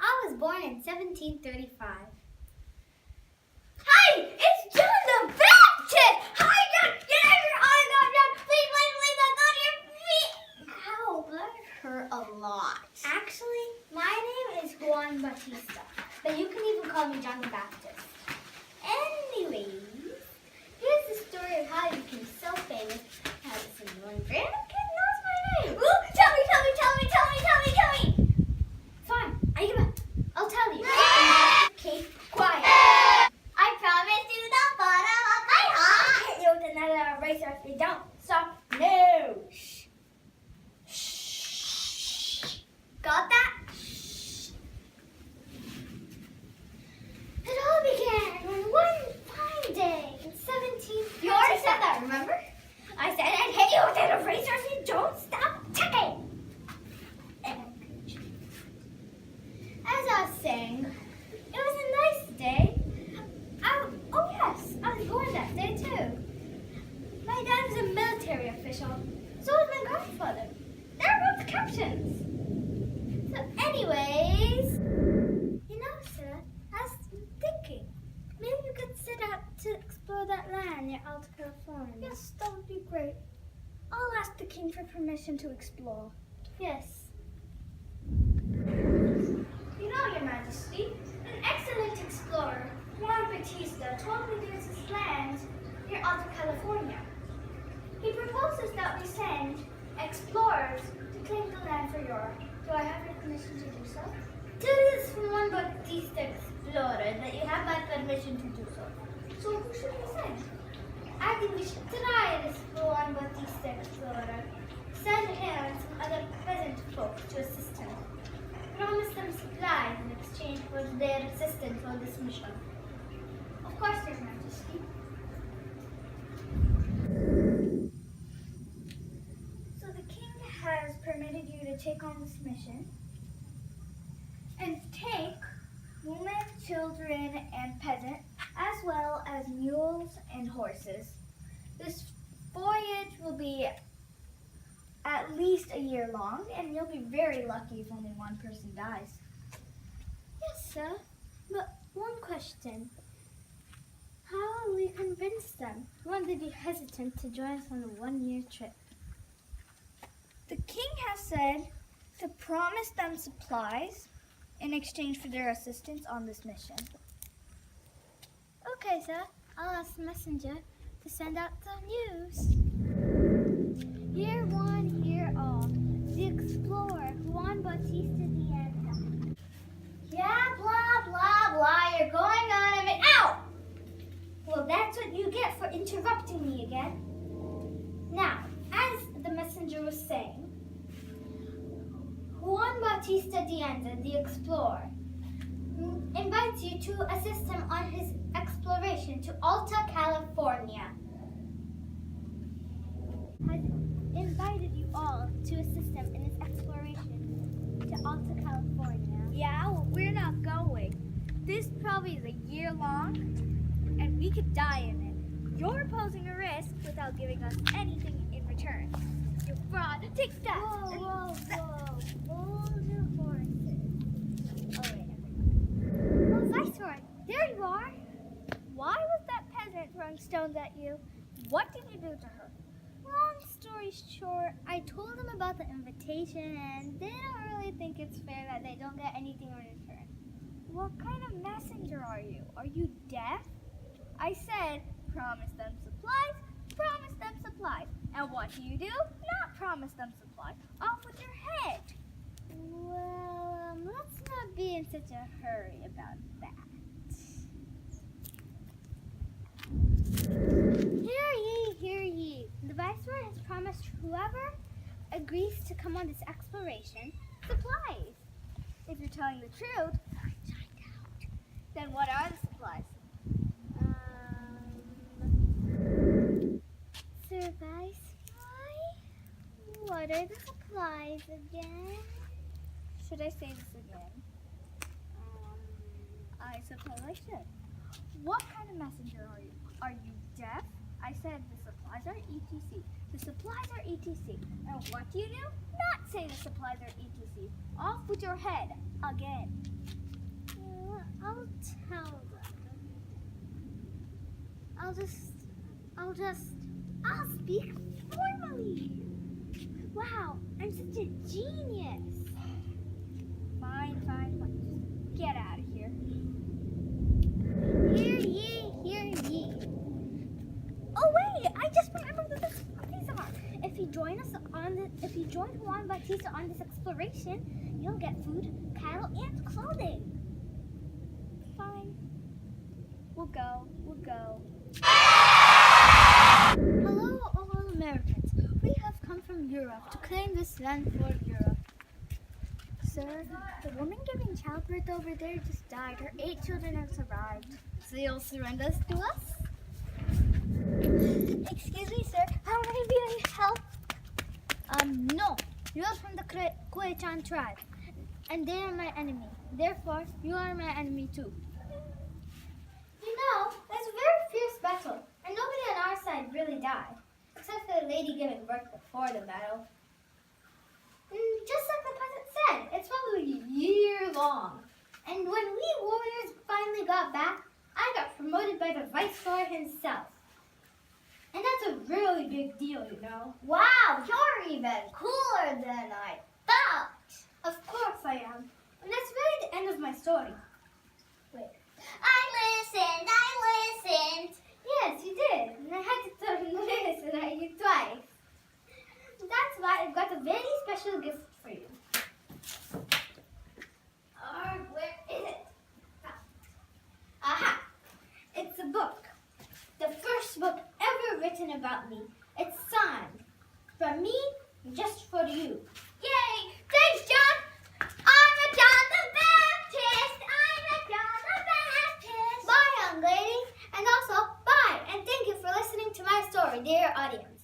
I was born in 1735. Hi, it's John the Baptist! Hi, John! Get over here! Oh, no, John! Please, please, please, don't go to your feet! Ow, that hurt a lot. Actually, my name is Juan Bautista, but you can even call me John the Baptist. Anyways, here's the story of how you became so famous. How this one random kid knows my name. Ooh, tell me! Fine, I'll tell you. Keep quiet. I promise you the bottom of my heart. I'll hit you with another eraser if you don't. So, no. Shh. Got that? Shh. It all began on one fine day in 17. You already said that, remember? I said I'd hit you with an eraser if you don't stop ticking. As I was saying, it was a nice day. Oh yes, I was born that day too. My dad was a military official. So was my grandfather. They were both captains. So anyways, sir, I was thinking, maybe you could set out to explore that land near Alta California. Yes, that would be great. I'll ask the king for permission to explore. Yes. Your Majesty, an excellent explorer, Juan Bautista, told me there's this land near Alta California. He proposes that we send explorers to claim the land for Europe. Do I have your permission to do so? To this Juan Bautista explorer that you have my permission to do so. So who should we send? I think we should try this Juan Bautista explorer. Send him and some other peasant folk to assist him. Promise them supplies in exchange for their assistance on this mission. Of course, Your Majesty. So the king has permitted you to take on this mission and take women, children, and peasants, as well as mules and horses. This voyage will be at least a year long, and you'll be very lucky if only one person dies. Yes, sir. But one question. How will we convince them? We won't be hesitant to join us on a one-year trip. The king has said to promise them supplies in exchange for their assistance on this mission. Okay, sir. I'll ask the messenger to send out the news. Year one, year all. The explorer, Juan Bautista de Anda. Yeah, blah, blah, blah. You're going on a minute. Ow! Well, that's what you get for interrupting me again. Now, as the messenger was saying, Juan Bautista de Anda, the explorer, invites you to assist him on his exploration to Alta California. Has invited you all to assist him in his exploration to Alta California. Yeah, well, we're not going. This probably is a year long, and we could die in it. You're posing a risk without giving us anything in return. You fraud. Take that. Whoa. Hold your horses. Oh, wait. Oh, Viceroy, there you are. Why was that peasant throwing stones at you? What did you do to her? Long story short, I told them about the invitation and they don't really think it's fair that they don't get anything in return. What kind of messenger are you? Are you deaf? I said, promise them supplies, promise them supplies. And what do? Not promise them supplies. Off with your head. Well, let's not be in such a hurry about that. Hear ye. The Viceroy has promised whoever agrees to come on this exploration supplies. If you're telling the truth, then what are the supplies? Sir Viceroy, what are the supplies again? Should I say this again? I suppose I should. What kind of messenger are you? Are you deaf? I said the supplies. supplies are ETC. The supplies are ETC. And what do? Not say the supplies are ETC. Off with your head again. I'll tell them. I'll speak formally. Wow, I'm such a genius. Fine. Just get out of here. Hear ye. Oh wait, I just remembered what the supplies are. If you join Juan Bautista on this exploration, you'll get food, cattle, and clothing. Fine. We'll go. Hello, all Americans. We have come from Europe to claim this land for Europe. Sir, the woman giving childbirth over there just died. Her 8 children have survived. So you'll surrender us to us? Excuse me, sir. How may I be of help? No. You're from the Kuechan tribe, and they are my enemy. Therefore, you are my enemy too. You know, there's a very fierce battle, and nobody on our side really died, except for the lady giving birth before the battle. Just like the peasant said, it's probably a year long. And when we warriors finally got back, I got promoted by the viceroy himself. And that's a really big deal, you know. Wow, you're even cooler than I thought. Of course I am. And that's really the end of my story. Wait. I listened. Yes, you did. And I had to listen at you twice. That's why I've got a very special gift for you. Where is it? Aha! It's a book. The first book ever written about me. It's signed. From me, just for you. Yay! Thanks, John! I'm a John the Baptist! Bye, young lady. And also, bye! And thank you for listening to my story, dear audience.